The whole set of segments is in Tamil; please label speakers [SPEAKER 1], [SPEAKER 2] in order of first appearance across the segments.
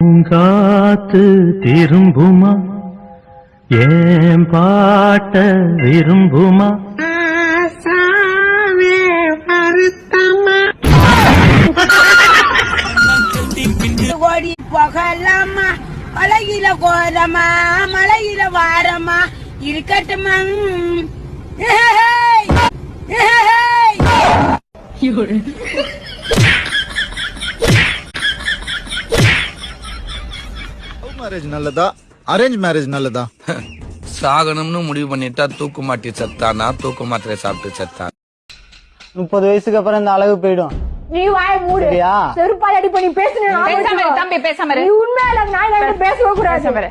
[SPEAKER 1] பூங்காத்து திரும்புமா ஏன் பாட்ட விரும்புமா
[SPEAKER 2] ஓடி போகலாமா மலையில கோரமா மலையில வாரமா இருக்கட்டுமா
[SPEAKER 3] மேரேஜ் நல்லதா அரேஞ்ச் மேரேஜ் நல்லதா?
[SPEAKER 4] சாகணும்னு முடிவு பண்ணிட்டா தூக்கு மாட்டி செத்தானா தூக்கு மாத்திரை சாப்பிட்டு செத்தான்.
[SPEAKER 5] 30 வயசுக்கு அப்புறம் இந்த அழகு போயிடும்.
[SPEAKER 6] நீ வாய மூடு. செருப்பால் அடி பண்ணி பேசுனேன்.
[SPEAKER 7] தம்பி பேசாம இரு.
[SPEAKER 6] நீ உண்மையில நான் என்ன பேசவே கூடாது.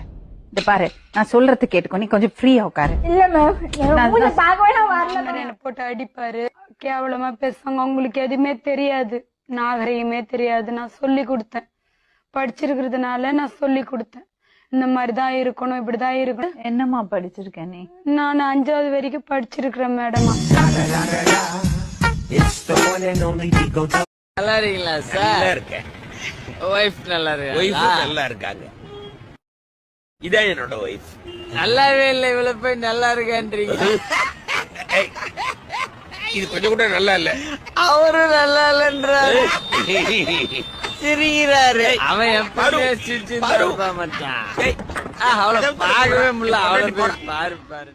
[SPEAKER 7] இது பாரு, நான் சொல்றது கேட்டுக்கோ, நீ கொஞ்சம் ஃப்ரீயா உட்காரு.
[SPEAKER 6] இல்ல மேம், நான் பார்க்கவே நான் வரல.
[SPEAKER 8] என்ன போட்டு அடிப்பாரு, கேவலமா பேசுவாங்க. உங்களுக்கு எதுவுமே தெரியாது, நாகரிகமே தெரியாது. நான் சொல்லி கொடுத்தேன், படிச்சிருக்கிறதுனால நான் சொல்லி கொடுத்தேன். இந்த மாதிரிதான் இருக்கணும், இப்படிதான் இருக்கணும்.
[SPEAKER 7] என்னம்மா படிச்சிருக்க நீ?
[SPEAKER 8] நான் 5வது வரைக்கும் படிச்சிருக்கிறேன் மேடமா.
[SPEAKER 9] நல்லா இருக்கீங்களா சார்? ஒய்ஃப் நல்லா இருக்கு.
[SPEAKER 4] நல்லா இருக்காங்க. இதான் என்னோட ஒய்ஃப்.
[SPEAKER 9] நல்லாவே இல்லை, இவ்வளவு போய் நல்லா இருக்கேன்றீங்க.
[SPEAKER 4] இது கொஞ்சம் கூட நல்லா இல்ல.
[SPEAKER 9] அவரும் நல்லா இல்லன்றாரு, சிரிக்கிறாரு. அவன் எப்பவுமே சிரிச்சு மச்சான். அவ்வளவு பார்க்கவே முடியல. அவ்வளவு பாரு பாரு.